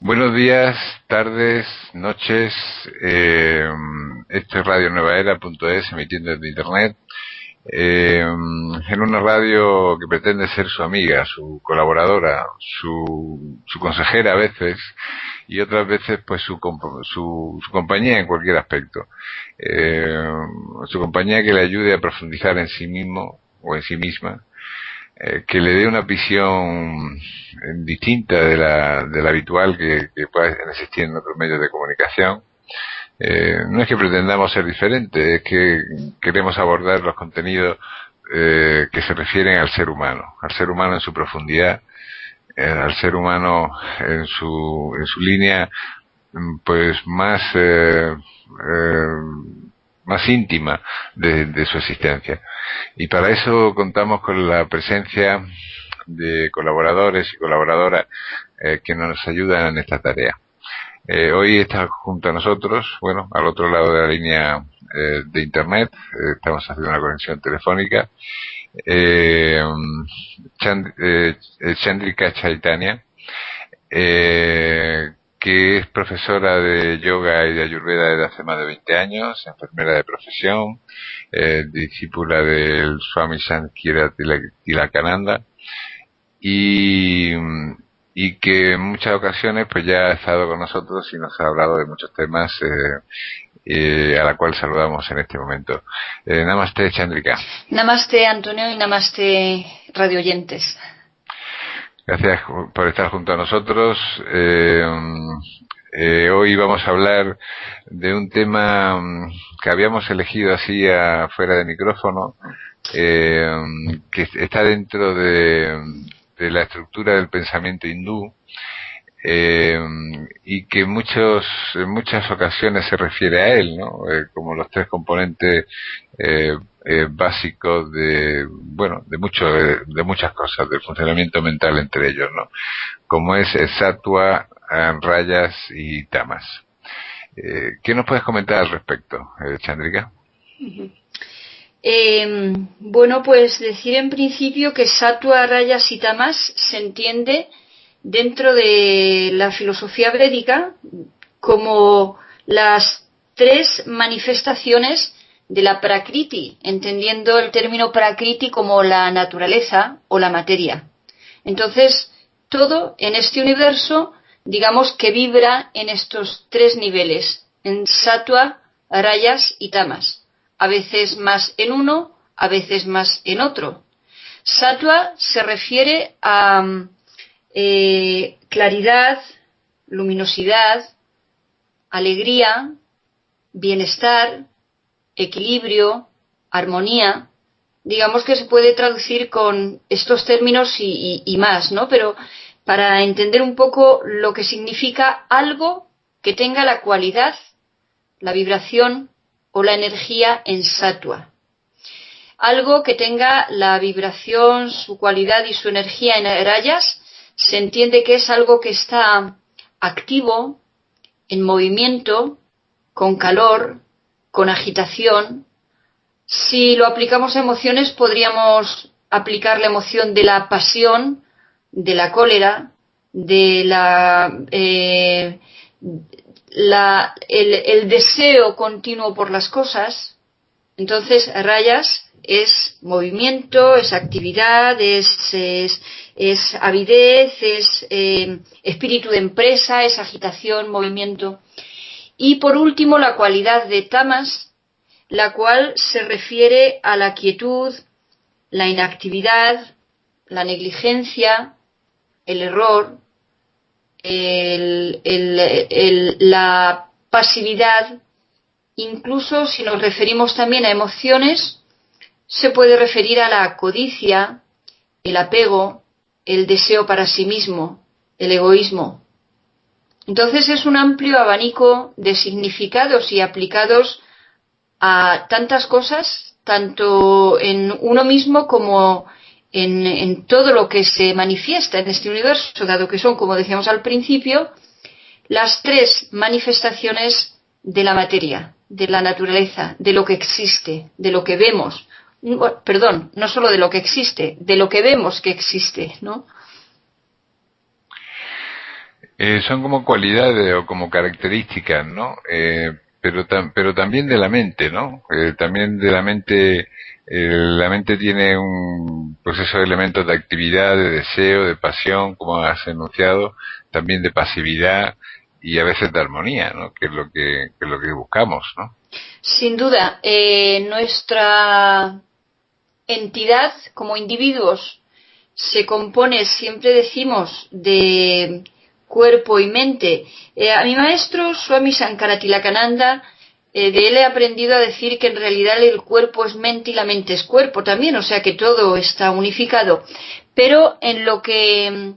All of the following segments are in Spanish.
Buenos días, tardes, noches. Esto es Radio Nueva Era.es, emitiendo desde Internet. En una radio que pretende ser su amiga, su colaboradora, su consejera a veces, y otras veces pues su compañía en cualquier aspecto. Su compañía que le ayude a profundizar en sí mismo o en sí misma, que le dé una visión distinta de la habitual que pueda existir en otros medios de comunicación. No es que pretendamos ser diferentes, es que queremos abordar los contenidos que se refieren al ser humano en su profundidad, al ser humano en su línea pues más íntima de su existencia. Y para eso contamos con la presencia de colaboradores y colaboradoras que nos ayudan en esta tarea. Hoy está junto a nosotros, bueno, al otro lado de la línea de Internet, estamos haciendo una conexión telefónica, Chandrika Chaitanya, que es profesora de yoga y de ayurveda desde hace más de 20 años, enfermera de profesión, discípula del Swami Sankira Tilakananda, y que en muchas ocasiones pues ya ha estado con nosotros y nos ha hablado de muchos temas a la cual saludamos en este momento. Namaste, Chandrika. Namaste, Antonio, y namaste, radioyentes. Gracias por estar junto a nosotros. Hoy vamos a hablar de un tema que habíamos elegido así fuera de micrófono, que está dentro de la estructura del pensamiento hindú, y que en muchas ocasiones se refiere a él, ¿no? Como los tres componentes básicos de muchas cosas, del funcionamiento mental entre ellos, ¿no? Como es sattva, rayas y tamas. ¿Qué nos puedes comentar al respecto, Chandrika? Bueno, pues decir en principio que sattva, rayas y tamas se entiende dentro de la filosofía védica como las tres manifestaciones de la prakriti, entendiendo el término prakriti como la naturaleza o la materia. Entonces, todo en este universo, digamos que vibra en estos tres niveles, en sattva, rayas y tamas. A veces más en uno, a veces más en otro. Sattva se refiere a claridad, luminosidad, alegría, bienestar, equilibrio, armonía. Digamos que se puede traducir con estos términos y más, ¿no? Pero para entender un poco lo que significa algo que tenga la cualidad, la vibración o la energía en sattva. Algo que tenga la vibración, su cualidad y su energía en rayas, se entiende que es algo que está activo, en movimiento, con calor, con agitación. Si lo aplicamos a emociones, podríamos aplicar la emoción de la pasión, de la cólera, de el deseo continuo por las cosas. Entonces, rayas es movimiento, es actividad, es avidez, es espíritu de empresa, es agitación, movimiento. Y por último, la cualidad de tamas, la cual se refiere a la quietud, la inactividad, la negligencia, el error, la pasividad. Incluso si nos referimos también a emociones, se puede referir a la codicia, el apego, el deseo para sí mismo, el egoísmo. Entonces es un amplio abanico de significados y aplicados a tantas cosas, tanto en uno mismo como en todo lo que se manifiesta en este universo, dado que son, como decíamos al principio, las tres manifestaciones de la materia, de la naturaleza, de lo que existe, de lo que vemos. Perdón, no solo de lo que existe, de lo que vemos que existe, ¿no? Son como cualidades o como características, ¿no? Pero también de la mente, ¿no? También de la mente tiene pues esos elementos de actividad, de deseo, de pasión, como has enunciado, también de pasividad y a veces de armonía, ¿no? Que es lo que buscamos, ¿no? Sin duda, nuestra entidad como individuos se compone, siempre decimos, de cuerpo y mente. A mi maestro, Swami Sankara-Tilakananda, de él he aprendido a decir que en realidad el cuerpo es mente y la mente es cuerpo también, o sea que todo está unificado. Pero en lo que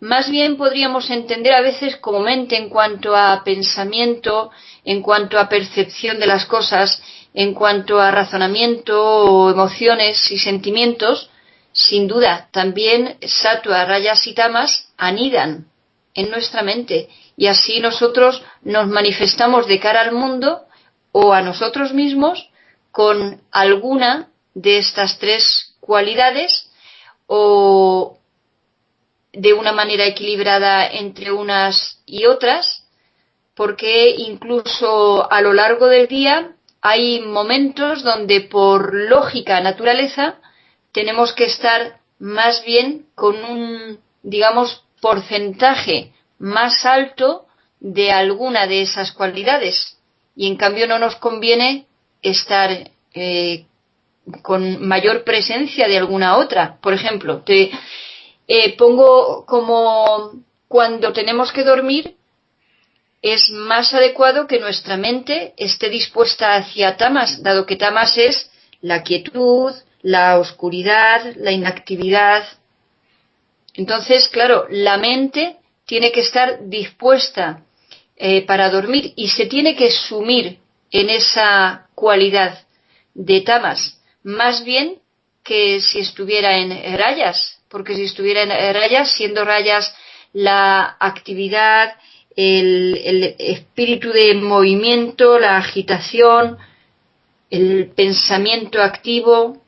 más bien podríamos entender a veces como mente en cuanto a pensamiento, en cuanto a percepción de las cosas, en cuanto a razonamiento o emociones y sentimientos, sin duda, también sattva, rayas y tamas anidan en nuestra mente y así nosotros nos manifestamos de cara al mundo o a nosotros mismos con alguna de estas tres cualidades o de una manera equilibrada entre unas y otras, porque incluso a lo largo del día hay momentos donde por lógica, naturaleza, tenemos que estar más bien con un, digamos, porcentaje más alto de alguna de esas cualidades. Y en cambio no nos conviene estar con mayor presencia de alguna otra. Por ejemplo, te pongo como cuando tenemos que dormir, es más adecuado que nuestra mente esté dispuesta hacia tamas, dado que tamas es la quietud, la oscuridad, la inactividad. Entonces, claro, la mente tiene que estar dispuesta para dormir y se tiene que sumir en esa cualidad de tamas, más bien que si estuviera en rayas, porque si estuviera en rayas, siendo rayas la actividad, el espíritu de movimiento, la agitación, el pensamiento activo,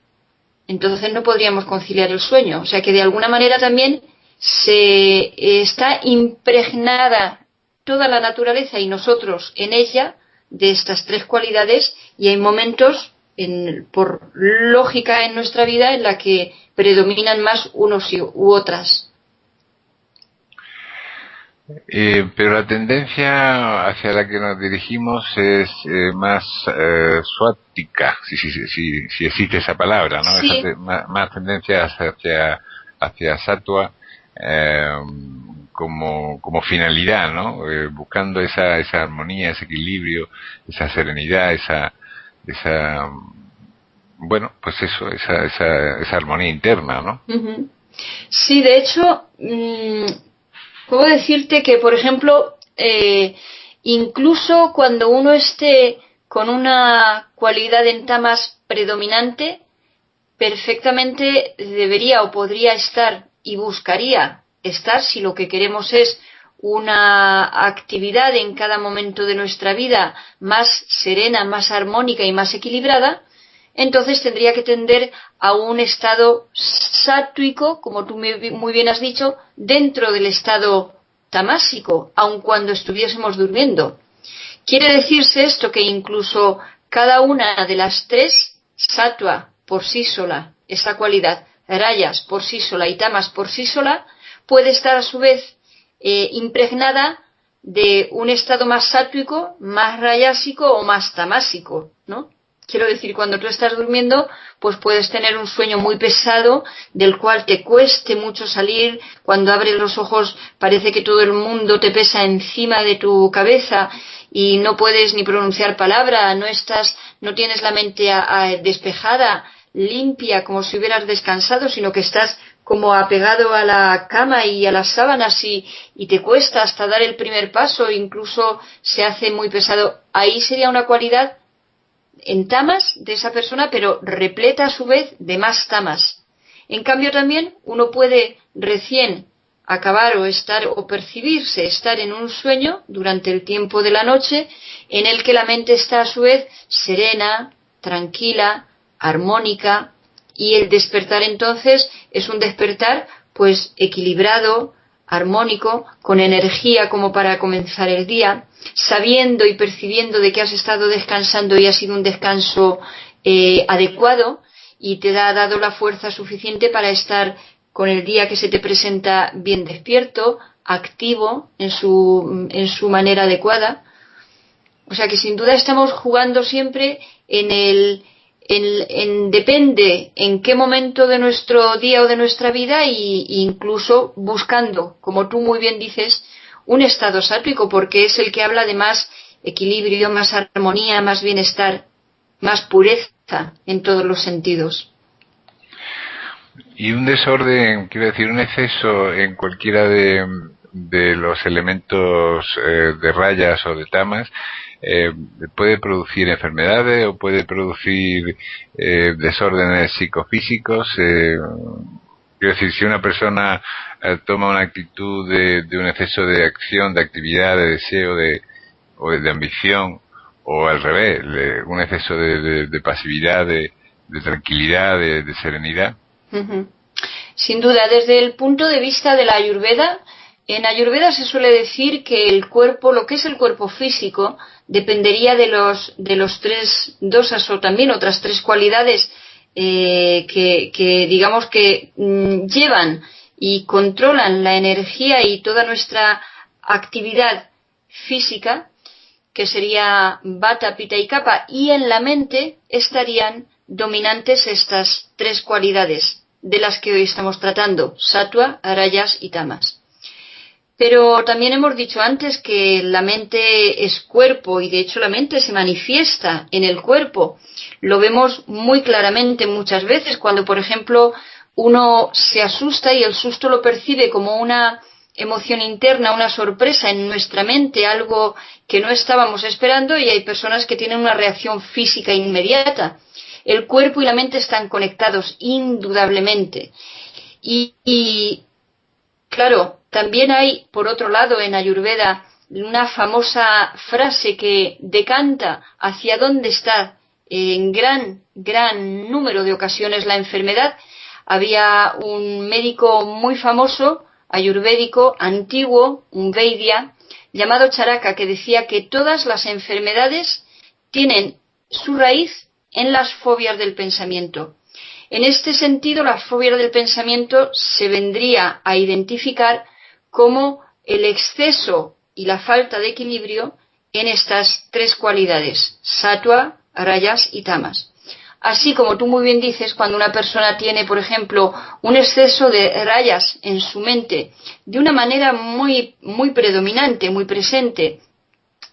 entonces no podríamos conciliar el sueño. O sea que de alguna manera también se está impregnada toda la naturaleza y nosotros en ella de estas tres cualidades y hay momentos por lógica en nuestra vida en la que predominan más unos u otras. Pero la tendencia hacia la que nos dirigimos es más suática, si existe esa palabra, ¿no? Sí, Más tendencia hacia sattva como finalidad, ¿no? Buscando esa armonía, ese equilibrio, esa serenidad, esa bueno, pues eso, esa armonía interna, ¿no? uh-huh. Sí, de hecho, puedo decirte que, por ejemplo, incluso cuando uno esté con una cualidad en tamas predominante, perfectamente debería o podría estar y buscaría estar si lo que queremos es una actividad en cada momento de nuestra vida más serena, más armónica y más equilibrada, entonces tendría que tender a un estado sátvico, como tú muy bien has dicho, dentro del estado tamásico, aun cuando estuviésemos durmiendo. Quiere decirse esto que incluso cada una de las tres, sattva por sí sola, esa cualidad, rayas por sí sola y tamas por sí sola, puede estar a su vez impregnada de un estado más sátvico, más rayásico o más tamásico, ¿no? Quiero decir, cuando tú estás durmiendo, pues puedes tener un sueño muy pesado, del cual te cueste mucho salir. Cuando abres los ojos parece que todo el mundo te pesa encima de tu cabeza y no puedes ni pronunciar palabra, no tienes la mente despejada, limpia, como si hubieras descansado, sino que estás como apegado a la cama y a las sábanas y te cuesta hasta dar el primer paso, incluso se hace muy pesado. Ahí sería una cualidad en tamas de esa persona, pero repleta a su vez de más tamas. En cambio también uno puede recién acabar o estar o percibirse estar en un sueño durante el tiempo de la noche en el que la mente está a su vez serena, tranquila, armónica y el despertar entonces es un despertar pues equilibrado, armónico, con energía como para comenzar el día, sabiendo y percibiendo de que has estado descansando y ha sido un descanso adecuado y te ha dado la fuerza suficiente para estar con el día que se te presenta bien despierto, activo en su manera adecuada. O sea que sin duda estamos jugando siempre depende en qué momento de nuestro día o de nuestra vida, y incluso buscando, como tú muy bien dices, un estado sátvico, porque es el que habla de más equilibrio, más armonía, más bienestar, más pureza en todos los sentidos. Y un desorden, quiero decir, un exceso en cualquiera de los elementos de rayas o de tamas, puede producir enfermedades o puede producir desórdenes psicofísicos. Quiero decir, si una persona toma una actitud de un exceso de acción, de actividad, de deseo, o de ambición, o al revés, un exceso de pasividad, de tranquilidad, de serenidad. Uh-huh. Sin duda, desde el punto de vista de la Ayurveda, en Ayurveda se suele decir que el cuerpo, lo que es el cuerpo físico, dependería de los tres dosas o también otras tres cualidades que digamos que llevan y controlan la energía y toda nuestra actividad física, que sería Vata, Pitta y Kapha, y en la mente estarían dominantes estas tres cualidades de las que hoy estamos tratando: Sattva, Rajas y Tamas. Pero también hemos dicho antes que la mente es cuerpo, y de hecho la mente se manifiesta en el cuerpo. Lo vemos muy claramente muchas veces cuando, por ejemplo, uno se asusta y el susto lo percibe como una emoción interna, una sorpresa en nuestra mente, algo que no estábamos esperando, y hay personas que tienen una reacción física inmediata. El cuerpo y la mente están conectados indudablemente. Y claro, también hay, por otro lado, en Ayurveda, una famosa frase que decanta hacia dónde está en gran número de ocasiones la enfermedad. Había un médico muy famoso, ayurvédico, antiguo, un Vaidya, llamado Charaka, que decía que todas las enfermedades tienen su raíz en las fobias del pensamiento. En este sentido, las fobias del pensamiento se vendría a identificar como el exceso y la falta de equilibrio en estas tres cualidades: Sattva, Rajas y Tamas. Así como tú muy bien dices, cuando una persona tiene, por ejemplo, un exceso de Rajas en su mente de una manera muy predominante, muy presente,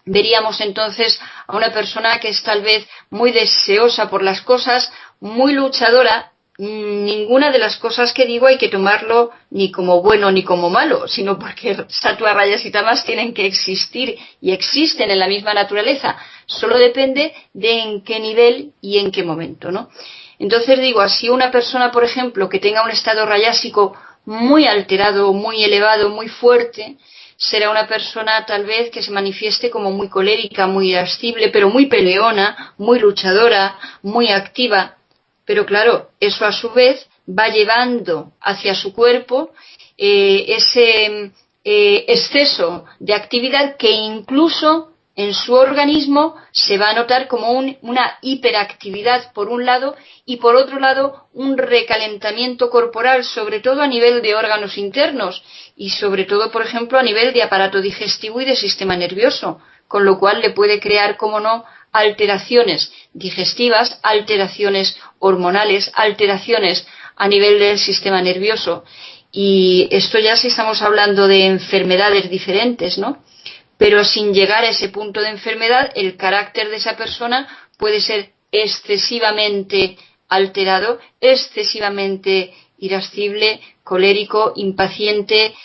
veríamos entonces a una persona que es tal vez muy deseosa por las cosas, muy luchadora. Ninguna de las cosas que digo hay que tomarlo ni como bueno ni como malo, sino porque Sattva, Rajas y Tamas tienen que existir y existen en la misma naturaleza. Solo depende de en qué nivel y en qué momento, ¿no? Entonces digo, así una persona, por ejemplo, que tenga un estado rayásico muy alterado, muy elevado, muy fuerte, será una persona tal vez que se manifieste como muy colérica, muy irascible, pero muy peleona, muy luchadora, muy activa. Pero claro, eso a su vez va llevando hacia su cuerpo ese exceso de actividad que incluso en su organismo se va a notar como una hiperactividad por un lado, y por otro lado un recalentamiento corporal, sobre todo a nivel de órganos internos y sobre todo, por ejemplo, a nivel de aparato digestivo y de sistema nervioso, con lo cual le puede crear, como no, alteraciones digestivas, alteraciones hormonales, alteraciones a nivel del sistema nervioso. Y esto ya si estamos hablando de enfermedades diferentes, ¿no? Pero sin llegar a ese punto de enfermedad, el carácter de esa persona puede ser excesivamente alterado, excesivamente irascible, colérico, impaciente,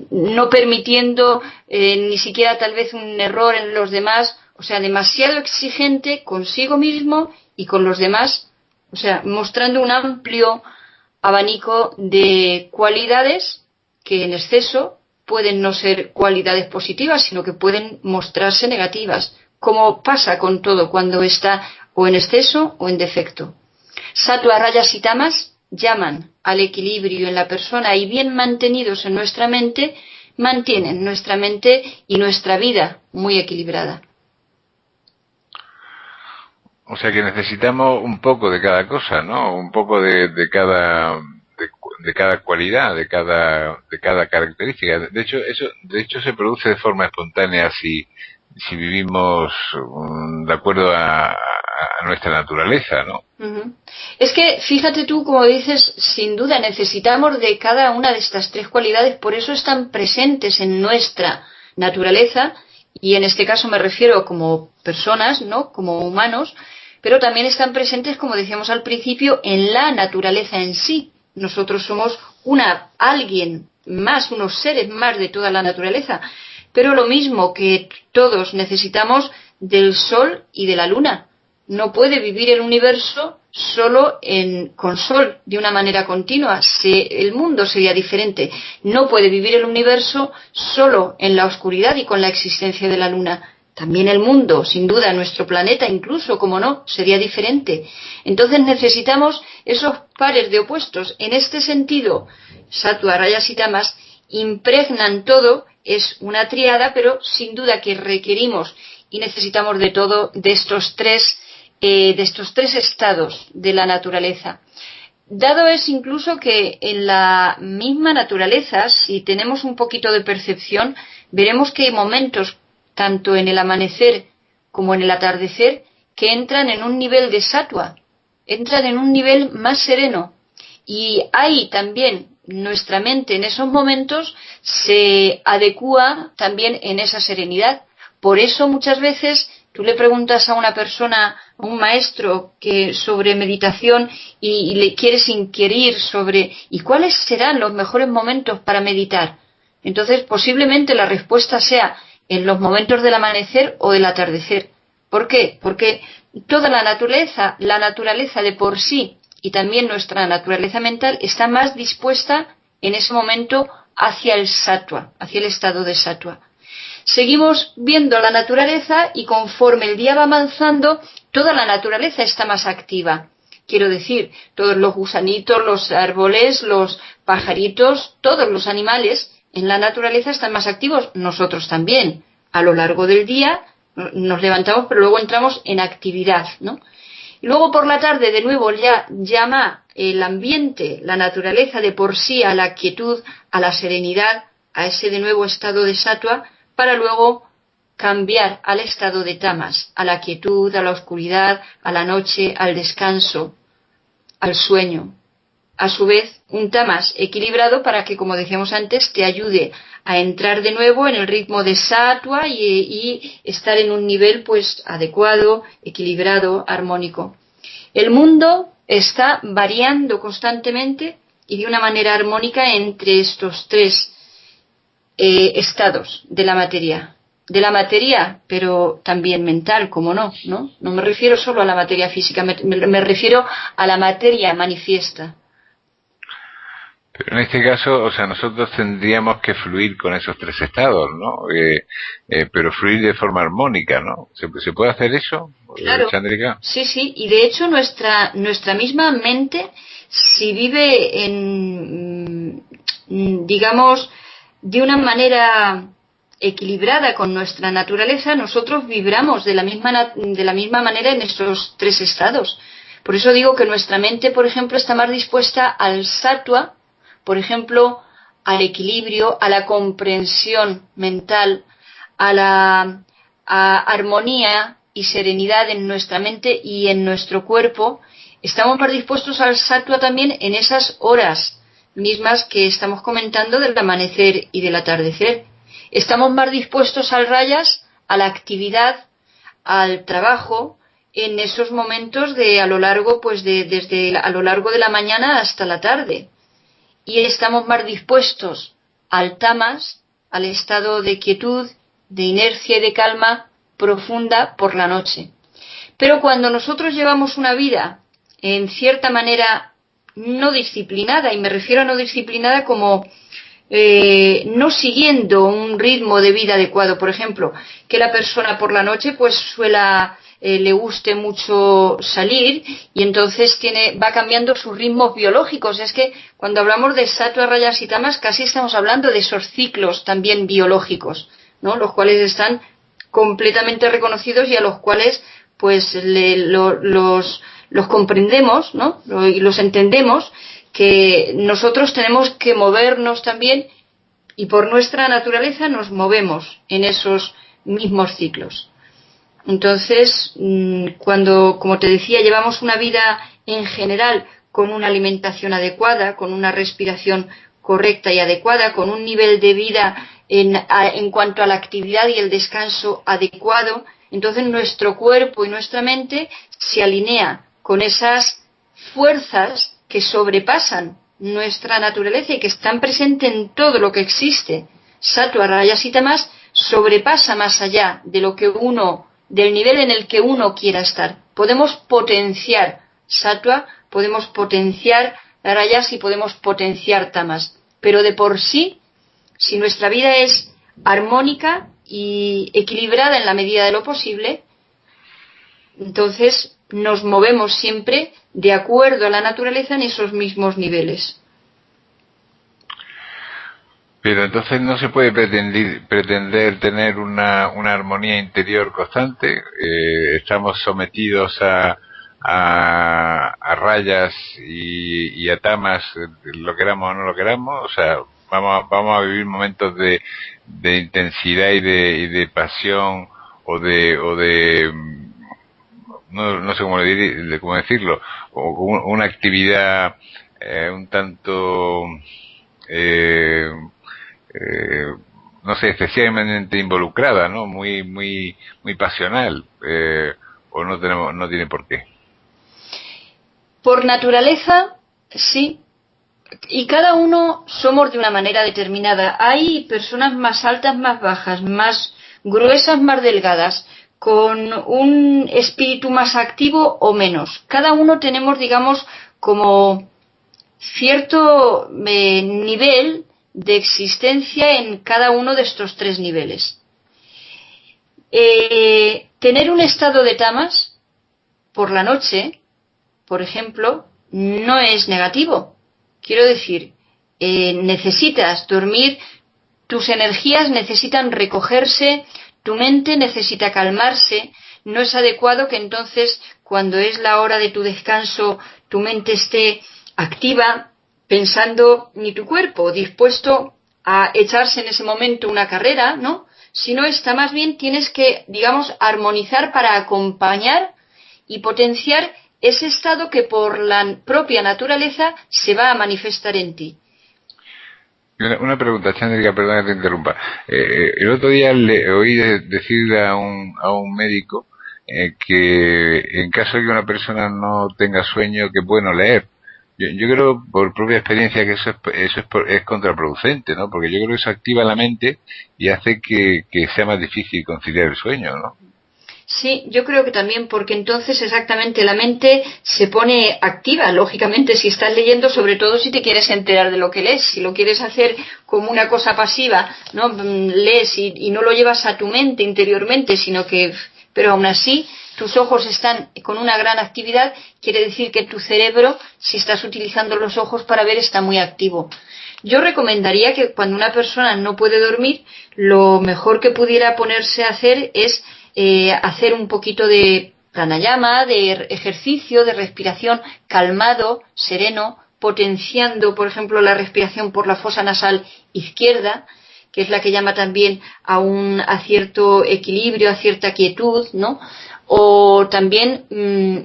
no permitiendo ni siquiera tal vez un error en los demás, o sea, demasiado exigente consigo mismo y con los demás, o sea, mostrando un amplio abanico de cualidades que en exceso pueden no ser cualidades positivas, sino que pueden mostrarse negativas, como pasa con todo cuando está o en exceso o en defecto. Sattva, Rajas y Tamas llaman al equilibrio en la persona y bien mantenidos en nuestra mente, mantienen nuestra mente y nuestra vida muy equilibrada. O sea que necesitamos un poco de cada cosa, ¿no? Un poco de cada cualidad, de cada característica. De hecho se produce de forma espontánea si vivimos de acuerdo a nuestra naturaleza, ¿no? Uh-huh. Es que, fíjate tú, como dices, sin duda necesitamos de cada una de estas tres cualidades, por eso están presentes en nuestra naturaleza, y en este caso me refiero como personas, ¿no? Como humanos, pero también están presentes, como decíamos al principio, en la naturaleza en sí. Nosotros somos alguien más, unos seres más de toda la naturaleza, pero lo mismo que todos necesitamos del sol y de la luna. No puede vivir el universo solo con sol de una manera continua. El mundo sería diferente. No puede vivir el universo solo en la oscuridad y con la existencia de la luna. También el mundo, sin duda, nuestro planeta incluso, como no, sería diferente. Entonces necesitamos esos pares de opuestos. En este sentido, Sattva, Rajas y Tamas impregnan todo, es una tríada, pero sin duda que requerimos y necesitamos de estos tres estados de la naturaleza. Dado es incluso que en la misma naturaleza, si tenemos un poquito de percepción, veremos que hay momentos tanto en el amanecer como en el atardecer, que entran en un nivel de sattva, entran en un nivel más sereno. Y ahí también nuestra mente en esos momentos se adecúa también en esa serenidad. Por eso muchas veces tú le preguntas a una persona, a un maestro sobre meditación y le quieres inquirir sobre ¿y cuáles serán los mejores momentos para meditar? Entonces posiblemente la respuesta sea en los momentos del amanecer o del atardecer. ¿Por qué? Porque toda la naturaleza de por sí y también nuestra naturaleza mental está más dispuesta en ese momento hacia el sattva, hacia el estado de sattva. Seguimos viendo la naturaleza y conforme el día va avanzando, toda la naturaleza está más activa. Quiero decir, todos los gusanitos, los árboles, los pajaritos, todos los animales en la naturaleza están más activos, nosotros también. A lo largo del día nos levantamos, pero luego entramos en actividad, ¿no? Y luego por la tarde, de nuevo, ya llama el ambiente, la naturaleza de por sí a la quietud, a la serenidad, a ese de nuevo estado de sattva, para luego cambiar al estado de tamas, a la quietud, a la oscuridad, a la noche, al descanso, al sueño. A su vez, un tamas equilibrado para que, como decíamos antes, te ayude a entrar de nuevo en el ritmo de sattva y estar en un nivel pues adecuado, equilibrado, armónico. El mundo está variando constantemente y de una manera armónica entre estos tres estados de la materia, pero también mental, como no me refiero solo a la materia física, me refiero a la materia manifiesta. Pero en este caso, o sea, nosotros tendríamos que fluir con esos tres estados, ¿no? Pero fluir de forma armónica, ¿no? ¿Se puede hacer eso, claro. Chandrika? Sí, y de hecho nuestra misma mente, si vive digamos, de una manera equilibrada con nuestra naturaleza, nosotros vibramos de la misma manera en estos tres estados. Por eso digo que nuestra mente, por ejemplo, está más dispuesta al sattva, por ejemplo, al equilibrio, a la comprensión mental, a armonía y serenidad en nuestra mente y en nuestro cuerpo. Estamos más dispuestos al sattva también en esas horas mismas que estamos comentando del amanecer y del atardecer. Estamos más dispuestos al rajas, a la actividad, al trabajo, en esos momentos a lo largo de la mañana hasta la tarde. Y estamos más dispuestos al tamas, al estado de quietud, de inercia y de calma profunda por la noche. Pero cuando nosotros llevamos una vida en cierta manera no disciplinada, y me refiero a no disciplinada como no siguiendo un ritmo de vida adecuado, por ejemplo, que la persona por la noche pues suela le guste mucho salir y entonces va cambiando sus ritmos biológicos. Es que cuando hablamos de sattva, rajas y tamas casi estamos hablando de esos ciclos también biológicos, ¿no? Los cuales están completamente reconocidos y a los cuales pues los comprendemos, ¿no? Y los entendemos, que nosotros tenemos que movernos también y por nuestra naturaleza nos movemos en esos mismos ciclos. Entonces, cuando, como te decía, llevamos una vida en general con una alimentación adecuada, con una respiración correcta y adecuada, con un nivel de vida en cuanto a la actividad y el descanso adecuado, entonces nuestro cuerpo y nuestra mente se alinea con esas fuerzas que sobrepasan nuestra naturaleza y que están presentes en todo lo que existe. Sattva, rajas y tamas sobrepasa más allá de lo que del nivel en el que uno quiera estar. Podemos potenciar sattva, podemos potenciar rajas y podemos potenciar tamas, pero de por sí, si nuestra vida es armónica y equilibrada en la medida de lo posible, entonces nos movemos siempre de acuerdo a la naturaleza en esos mismos niveles. Pero entonces no se puede pretender tener una armonía interior constante. Estamos sometidos a rayas y a tamas, lo queramos o no lo queramos. O sea, vamos a vivir momentos de intensidad y de pasión o de no sé cómo decirlo, o una actividad un tanto no sé, excesivamente involucrada, ¿no? Muy pasional, o no tiene por qué. Por naturaleza, sí. Y cada uno somos de una manera determinada. Hay personas más altas, más bajas, más gruesas, más delgadas, con un espíritu más activo o menos. Cada uno tenemos, digamos, como cierto nivel de existencia en cada uno de estos tres niveles. Tener un estado de tamas por la noche, por ejemplo, no es negativo. Quiero decir, necesitas dormir, tus energías necesitan recogerse, tu mente necesita calmarse. No es adecuado que entonces, cuando es la hora de tu descanso, tu mente esté activa, pensando, ni tu cuerpo dispuesto a echarse en ese momento una carrera, ¿no? Sino está más bien, tienes que, digamos, armonizar para acompañar y potenciar ese estado que por la propia naturaleza se va a manifestar en ti. Una pregunta, Chandrika, perdona que te interrumpa. El otro día le oí decir a un médico que en caso de que una persona no tenga sueño, que es bueno leer. Yo creo, por propia experiencia, que eso es contraproducente, ¿no? Porque yo creo que eso activa la mente y hace que sea más difícil conciliar el sueño, ¿no? Sí, yo creo que también, porque entonces exactamente la mente se pone activa, lógicamente, si estás leyendo, sobre todo si te quieres enterar de lo que lees. Si lo quieres hacer como una cosa pasiva, ¿no? Lees y no lo llevas a tu mente interiormente, sino que, pero aún así, tus ojos están con una gran actividad, quiere decir que tu cerebro, si estás utilizando los ojos para ver, está muy activo. Yo recomendaría que cuando una persona no puede dormir, lo mejor que pudiera ponerse a hacer es hacer un poquito de pranayama, de ejercicio, de respiración calmado, sereno, potenciando, por ejemplo, la respiración por la fosa nasal izquierda, que es la que llama también a cierto equilibrio, a cierta quietud, ¿no? O también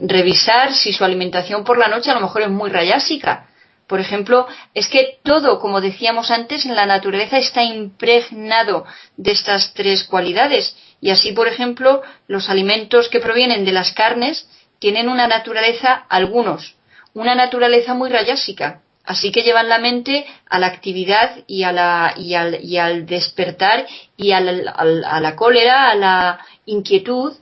revisar si su alimentación por la noche a lo mejor es muy rayásica. Por ejemplo, es que todo, como decíamos antes, en la naturaleza está impregnado de estas tres cualidades. Y así, por ejemplo, los alimentos que provienen de las carnes tienen una naturaleza, algunos, una naturaleza muy rayásica. Así que llevan la mente a la actividad y al despertar y a la cólera, a la inquietud.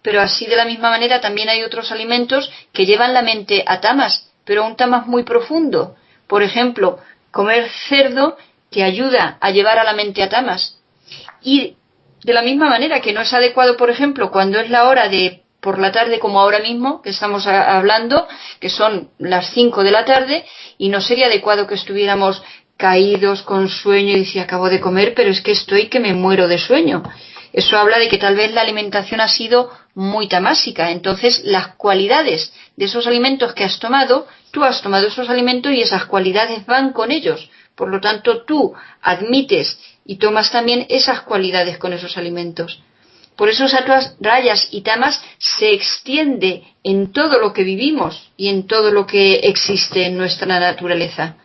Pero así, de la misma manera, también hay otros alimentos que llevan la mente a tamas, pero a un tamas muy profundo. Por ejemplo, comer cerdo te ayuda a llevar a la mente a tamas. Y de la misma manera que no es adecuado, por ejemplo, cuando es la hora de por la tarde, como ahora mismo que estamos hablando, que son las 5 de la tarde, y no sería adecuado que estuviéramos caídos con sueño y decir, acabo de comer, pero es que estoy que me muero de sueño. Eso habla de que tal vez la alimentación ha sido muy tamásica. Entonces, las cualidades de esos alimentos que has tomado, tú has tomado esos alimentos y esas cualidades van con ellos. Por lo tanto, tú admites y tomas también esas cualidades con esos alimentos. Por eso Sattvas, Rayas y Tamas se extiende en todo lo que vivimos y en todo lo que existe en nuestra naturaleza.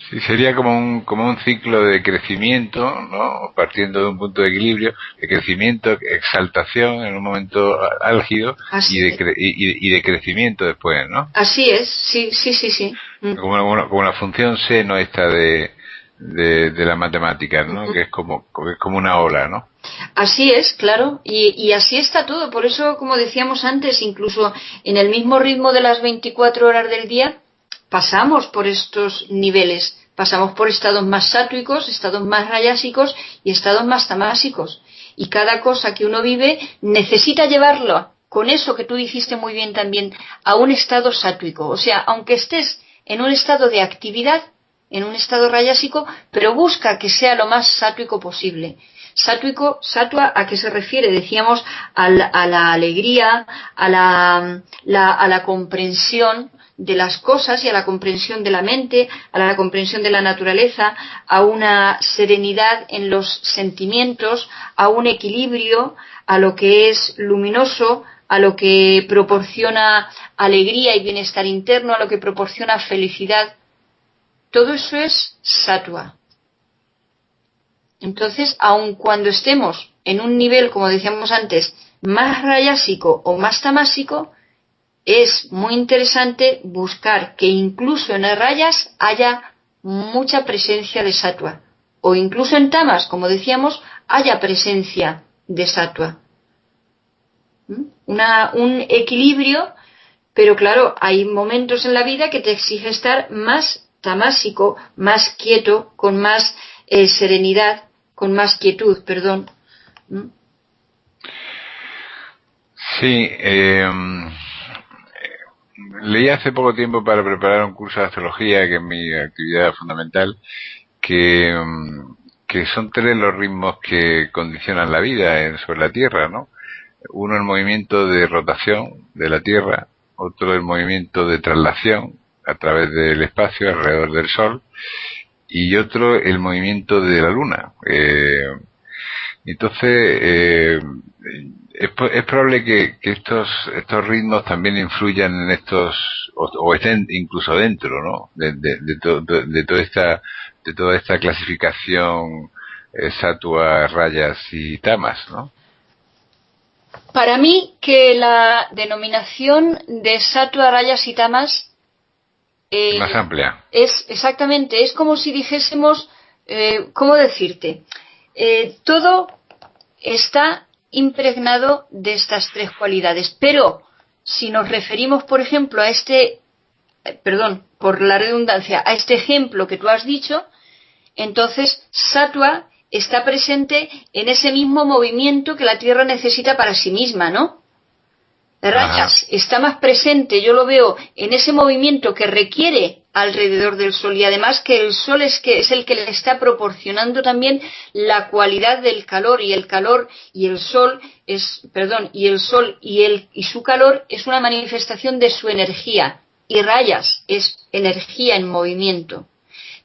Sí, sería como un ciclo de crecimiento, ¿no? Partiendo de un punto de equilibrio, de crecimiento, exaltación en un momento álgido y de crecimiento después, ¿no? Así es, sí. Como la función seno esta de las matemáticas, ¿no? Que es como una ola, ¿no? Así es, claro, y así está todo. Por eso, como decíamos antes, incluso en el mismo ritmo de las 24 horas del día, pasamos por estos niveles. Pasamos por estados más sátvicos, estados más rayásicos y estados más tamásicos. Y cada cosa que uno vive necesita llevarlo, con eso que tú dijiste muy bien también, a un estado sátvico. O sea, aunque estés en un estado de actividad, en un estado rayásico, pero busca que sea lo más sátvico posible. Sátvico, sattva, ¿a qué se refiere? Decíamos a la alegría, a la comprensión de las cosas y a la comprensión de la mente, a la comprensión de la naturaleza, a una serenidad en los sentimientos, a un equilibrio, a lo que es luminoso, a lo que proporciona alegría y bienestar interno, a lo que proporciona felicidad. Todo eso es sattva. Entonces, aun cuando estemos en un nivel, como decíamos antes, más rayásico o más tamásico, es muy interesante buscar que incluso en las rayas haya mucha presencia de sattva. O incluso en tamas, como decíamos, haya presencia de sattva. Un equilibrio, pero claro, hay momentos en la vida que te exige estar más tamásico, más quieto, con más serenidad, con más quietud, perdón. Sí, leí hace poco tiempo para preparar un curso de astrología, que es mi actividad fundamental, que son tres los ritmos que condicionan la vida sobre la Tierra, ¿no? Uno el movimiento de rotación de la Tierra, otro el movimiento de traslación a través del espacio alrededor del Sol, y otro el movimiento de la Luna. Entonces, es probable que estos ritmos también influyan en estos, o estén incluso dentro, ¿no? De toda esta clasificación sattva, rayas y tamas, ¿no? Para mí, que la denominación de sattva, rayas y tamas más amplia. Es exactamente, es como si dijésemos, ¿cómo decirte? Todo está impregnado de estas tres cualidades, pero si nos referimos, por ejemplo, a por la redundancia, a este ejemplo que tú has dicho, entonces sattva está presente en ese mismo movimiento que la Tierra necesita para sí misma, ¿no? Rayas está más presente, yo lo veo, en ese movimiento que requiere alrededor del Sol, y además que el Sol es el que le está proporcionando también la cualidad del calor, y el calor y el Sol y su calor es una manifestación de su energía, y rayas es energía en movimiento.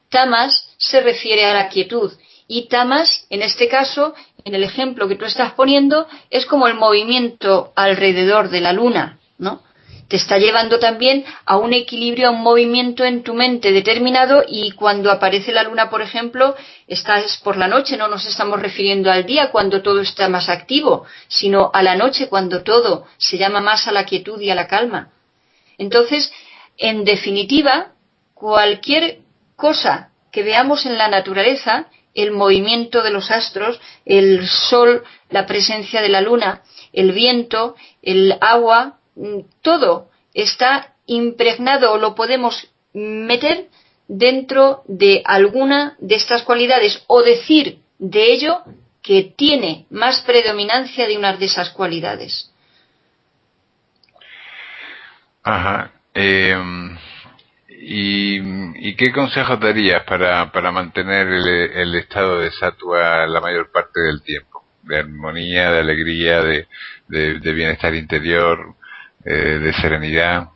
Tamas se refiere a la quietud, y tamas, en este caso, en el ejemplo que tú estás poniendo, es como el movimiento alrededor de la luna, ¿no? Te está llevando también a un equilibrio, a un movimiento en tu mente determinado, y cuando aparece la luna, por ejemplo, es por la noche, no nos estamos refiriendo al día cuando todo está más activo, sino a la noche cuando todo se llama más a la quietud y a la calma. Entonces, en definitiva, cualquier cosa que veamos en la naturaleza, el movimiento de los astros, el sol, la presencia de la luna, el viento, el agua, todo está impregnado, o lo podemos meter dentro de alguna de estas cualidades, o decir de ello que tiene más predominancia de una de esas cualidades. Ajá. ¿Y qué consejos darías para mantener el estado de sattva la mayor parte del tiempo? De armonía, de alegría, de bienestar interior, de serenidad.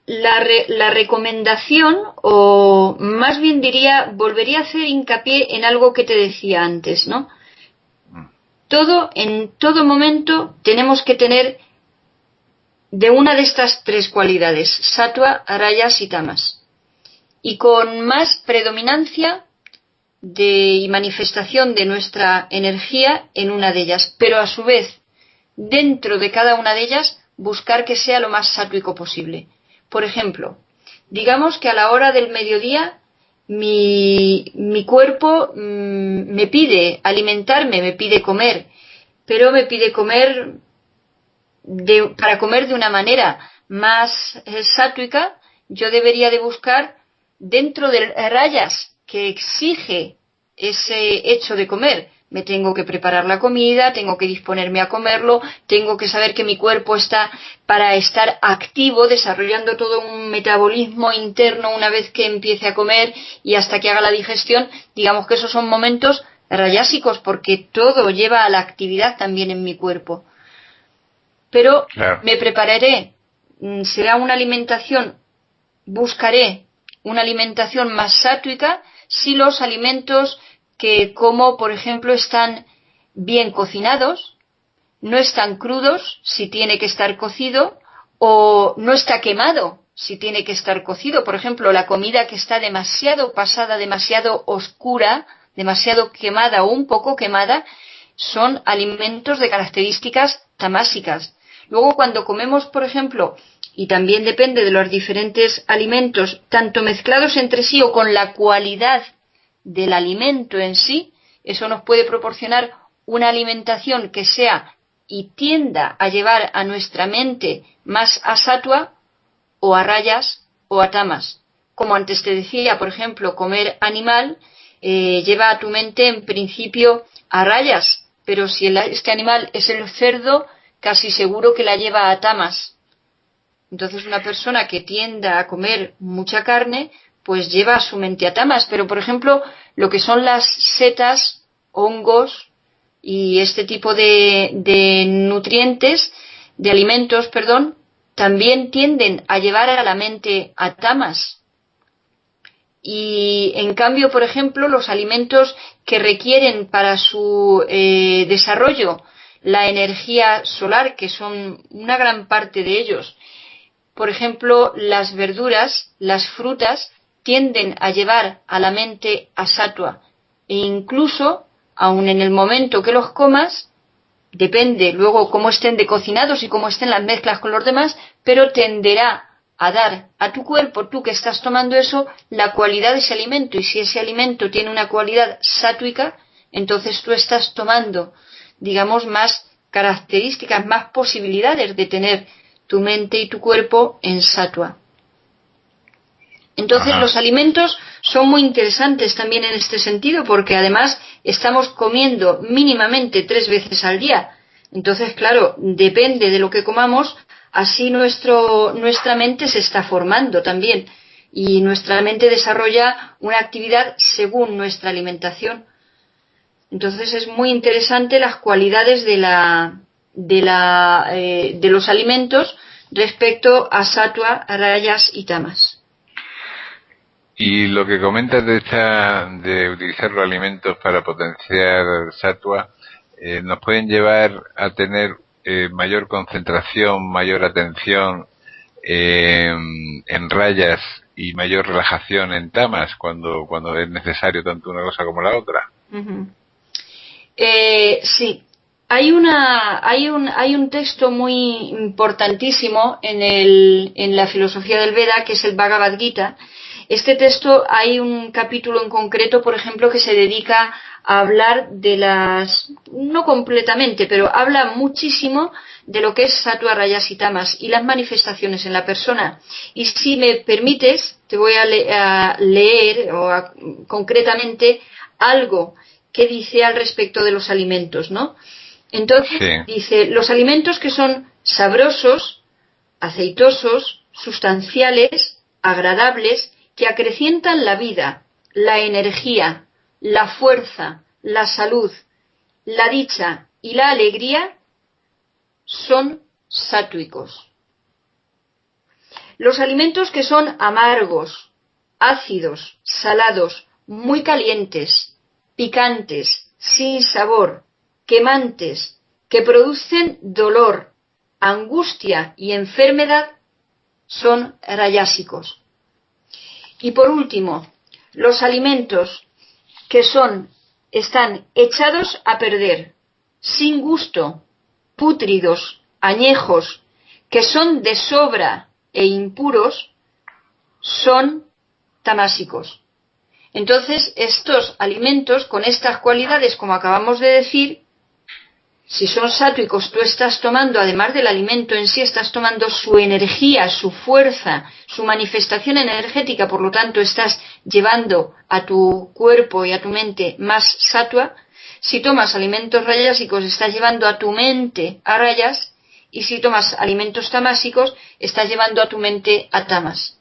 La recomendación, o más bien diría, volvería a hacer hincapié en algo que te decía antes, ¿no? En todo momento tenemos que tener de una de estas tres cualidades, sattva, rayas y tamas, y con más predominancia y manifestación de nuestra energía en una de ellas, pero a su vez, dentro de cada una de ellas, buscar que sea lo más sátvico posible. Por ejemplo, digamos que a la hora del mediodía mi cuerpo me pide alimentarme, me pide comer, pero me pide comer para comer de una manera más sátvica. Yo debería de buscar dentro de rayas que exige ese hecho de comer. Me tengo que preparar la comida, tengo que disponerme a comerlo, tengo que saber que mi cuerpo está para estar activo, desarrollando todo un metabolismo interno una vez que empiece a comer y hasta que haga la digestión. Digamos que esos son momentos rayásicos porque todo lleva a la actividad también en mi cuerpo. Pero claro, me prepararé, será una alimentación, buscaré una alimentación más sátvica si los alimentos que como, por ejemplo, están bien cocinados, no están crudos si tiene que estar cocido, o no está quemado si tiene que estar cocido. Por ejemplo, la comida que está demasiado pasada, demasiado oscura, demasiado quemada o un poco quemada, son alimentos de características tamásicas. Luego, cuando comemos, por ejemplo, y también depende de los diferentes alimentos, tanto mezclados entre sí o con la cualidad del alimento en sí, eso nos puede proporcionar una alimentación que sea y tienda a llevar a nuestra mente más a sattva o a rayas o a tamas. Como antes te decía, por ejemplo, comer animal lleva a tu mente en principio a rayas, pero si este animal es el cerdo, casi seguro que la lleva a tamas. Entonces una persona que tienda a comer mucha carne, pues lleva su mente a tamas. Pero, por ejemplo, lo que son las setas, hongos y este tipo de nutrientes, de alimentos, perdón, también tienden a llevar a la mente a tamas. Y, en cambio, por ejemplo, los alimentos que requieren para su desarrollo la energía solar, que son una gran parte de ellos, por ejemplo, las verduras, las frutas, tienden a llevar a la mente a sattva, e incluso, aun en el momento que los comas, depende luego cómo estén decocinados y cómo estén las mezclas con los demás, pero tenderá a dar a tu cuerpo, tú que estás tomando eso, la cualidad de ese alimento, y si ese alimento tiene una cualidad sátvica, entonces tú estás tomando, digamos, más características, más posibilidades de tener tu mente y tu cuerpo en sattva. Entonces, los alimentos son muy interesantes también en este sentido, porque además estamos comiendo mínimamente 3 veces al día. Entonces, claro, depende de lo que comamos, así nuestra mente se está formando también, y nuestra mente desarrolla una actividad según nuestra alimentación. Entonces, es muy interesante las cualidades de los alimentos respecto a sattva, rayas y tamas. Y lo que comentas de utilizar los alimentos para potenciar sattva, nos pueden llevar a tener mayor concentración, mayor atención en rayas y mayor relajación en tamas cuando es necesario tanto una cosa como la otra. Uh-huh. Sí. Hay un texto muy importantísimo en la filosofía del Veda, que es el Bhagavad Gita. Este texto, hay un capítulo en concreto, por ejemplo, que se dedica a hablar de no completamente, pero habla muchísimo de lo que es sattva, rayas y tamas y las manifestaciones en la persona. Y si me permites, te voy a leer concretamente algo que dice al respecto de los alimentos, ¿no? Entonces, sí, dice, los alimentos que son sabrosos, aceitosos, sustanciales, agradables, que acrecientan la vida, la energía, la fuerza, la salud, la dicha y la alegría, son sátwicos. Los alimentos que son amargos, ácidos, salados, muy calientes, picantes, sin sabor, quemantes, que producen dolor, angustia y enfermedad, son rayásicos. Y por último, los alimentos que están echados a perder, sin gusto, pútridos, añejos, que son de sobra e impuros, son tamásicos. Entonces, estos alimentos con estas cualidades, como acabamos de decir, si son sátwicos, tú estás tomando, además del alimento en sí, estás tomando su energía, su fuerza, su manifestación energética, por lo tanto estás llevando a tu cuerpo y a tu mente más sattva. Si tomas alimentos rayásicos, estás llevando a tu mente a rayas, y si tomas alimentos tamásicos, estás llevando a tu mente a tamas.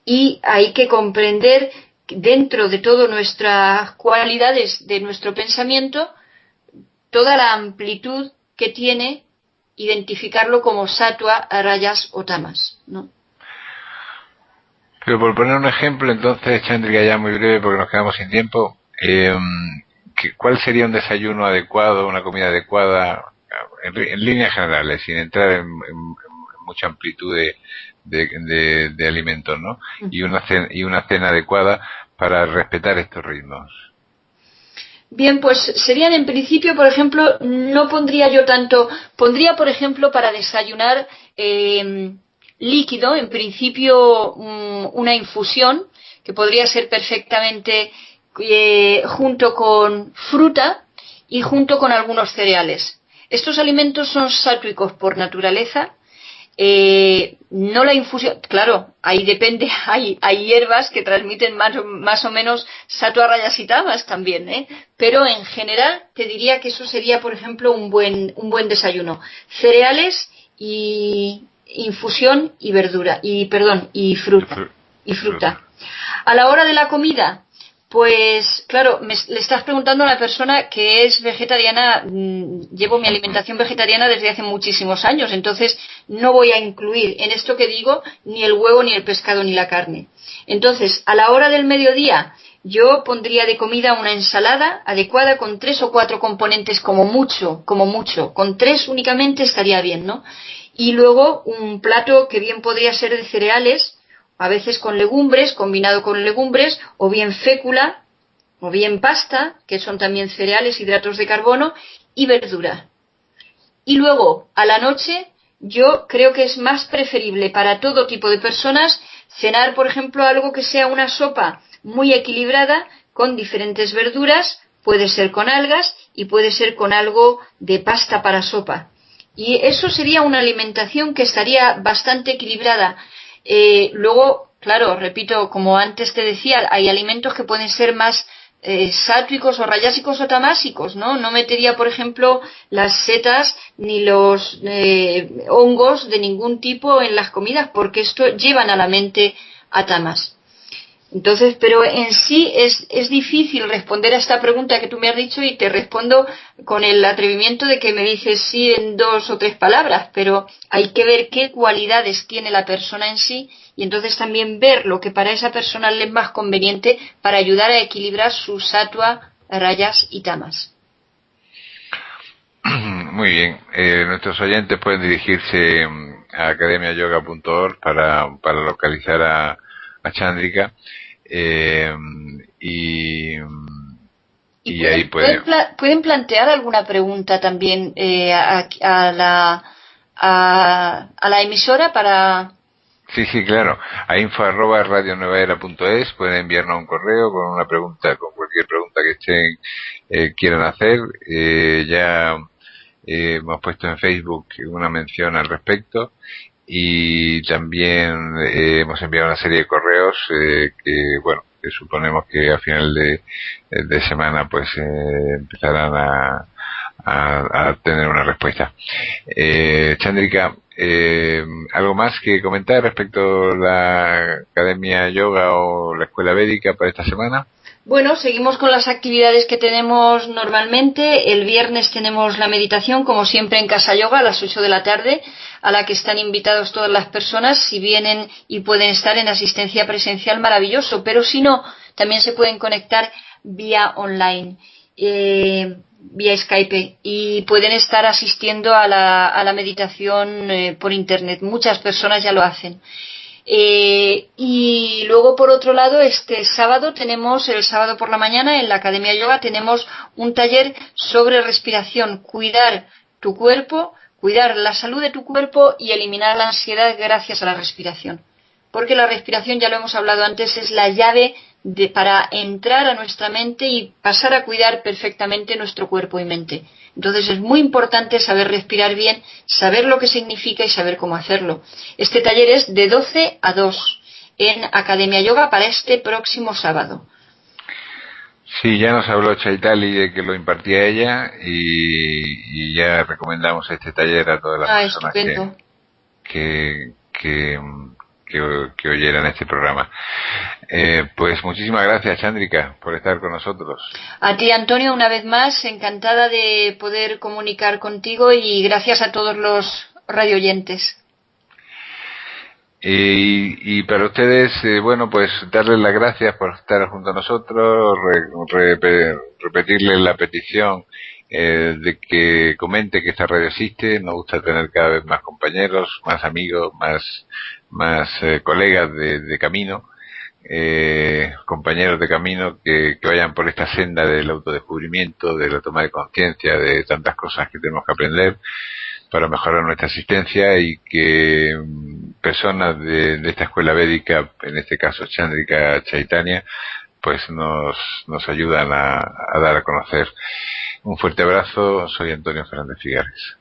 Y hay que comprender, dentro de todas nuestras cualidades de nuestro pensamiento, toda la amplitud que tiene identificarlo como sattva, rayas o tamas, ¿no? Pero por poner un ejemplo, entonces, Chandrika, ya muy breve porque nos quedamos sin tiempo, ¿cuál sería un desayuno adecuado, una comida adecuada, en líneas generales, sin entrar en mucha amplitud de alimentos, ¿no? Y una cena adecuada para respetar estos ritmos. Bien, pues serían en principio, por ejemplo, no pondría yo tanto, pondría, por ejemplo, para desayunar líquido, en principio una infusión, que podría ser perfectamente junto con fruta y junto con algunos cereales. Estos alimentos son sátwicos por naturaleza. No la infusión, claro, ahí depende, hay hierbas que transmiten más o menos sattva, rayas y tamas también, pero en general te diría que eso sería, por ejemplo, un buen desayuno. Cereales y infusión y verdura, y fruta. A la hora de la comida, pues claro, le estás preguntando a una persona que es vegetariana. Llevo mi alimentación vegetariana desde hace muchísimos años, entonces no voy a incluir en esto que digo ni el huevo, ni el pescado, ni la carne. Entonces, a la hora del mediodía, yo pondría de comida una ensalada adecuada con 3 o 4 componentes como mucho, con 3 únicamente estaría bien, ¿no? Y luego un plato que bien podría ser de cereales, a veces con legumbres, combinado con legumbres, o bien fécula, o bien pasta, que son también cereales, hidratos de carbono, y verdura. Y luego, a la noche, yo creo que es más preferible para todo tipo de personas cenar, por ejemplo, algo que sea una sopa muy equilibrada, con diferentes verduras, puede ser con algas y puede ser con algo de pasta para sopa. Y eso sería una alimentación que estaría bastante equilibrada. Luego, claro, repito, como antes te decía, hay alimentos que pueden ser más sátwicos o rayásicos o tamásicos, ¿no? No metería, por ejemplo, las setas ni los hongos de ningún tipo en las comidas, porque esto llevan a la mente a tamas. Entonces, pero en sí es difícil responder a esta pregunta que tú me has dicho, y te respondo con el atrevimiento de que me dices sí en 2 o 3 palabras, pero hay que ver qué cualidades tiene la persona en sí, y entonces también ver lo que para esa persona le es más conveniente para ayudar a equilibrar su sattva, rayas y tamas. Muy bien. Nuestros oyentes pueden dirigirse a academiayoga.org para localizar a Chandrika, y ahí pueden plantear alguna pregunta también a la emisora para Sí, claro. A info@radionuevaera.es pueden enviarnos un correo con una pregunta, con cualquier pregunta que estén quieran hacer. Ya hemos puesto en Facebook una mención al respecto y también hemos enviado una serie de correos que, bueno, que suponemos que a final de semana pues empezarán a tener una respuesta. Chandrika, ¿algo más que comentar respecto a la Academia Yoga o la Escuela Védica para esta semana? Bueno, seguimos con las actividades que tenemos normalmente. El viernes tenemos la meditación, como siempre, en Casa Yoga a las 8 de la tarde, a la que están invitados todas las personas. Si vienen y pueden estar en asistencia presencial, maravilloso, pero si no, también se pueden conectar vía online, vía Skype, y pueden estar asistiendo a la meditación por Internet. Muchas personas ya lo hacen. Y luego, por otro lado, este sábado el sábado por la mañana en la Academia Yoga tenemos un taller sobre respiración, cuidar tu cuerpo, cuidar la salud de tu cuerpo y eliminar la ansiedad gracias a la respiración. Porque la respiración, ya lo hemos hablado antes, es la llave para entrar a nuestra mente y pasar a cuidar perfectamente nuestro cuerpo y mente. Entonces es muy importante saber respirar bien, saber lo que significa y saber cómo hacerlo. Este taller es de 12 a 2 en Academia Yoga para este próximo sábado. Sí, ya nos habló Chaitali de que lo impartía ella y ya recomendamos este taller a todas las personas estupendo. que oyeran este programa. Pues muchísimas gracias, Chandrika, por estar con nosotros. A ti, Antonio, una vez más, encantada de poder comunicar contigo y gracias a todos los radioyentes. Y para ustedes, bueno, pues darles las gracias por estar junto a nosotros, repetirles la petición de que comente que esta radio existe. Nos gusta tener cada vez más compañeros, más amigos, más colegas de camino, compañeros de camino que vayan por esta senda del autodescubrimiento, de la toma de conciencia de tantas cosas que tenemos que aprender para mejorar nuestra existencia, y que personas de esta escuela védica, en este caso Chandrika Chaitanya, pues nos ayudan a dar a conocer. Un fuerte abrazo, soy Antonio Fernández Figares.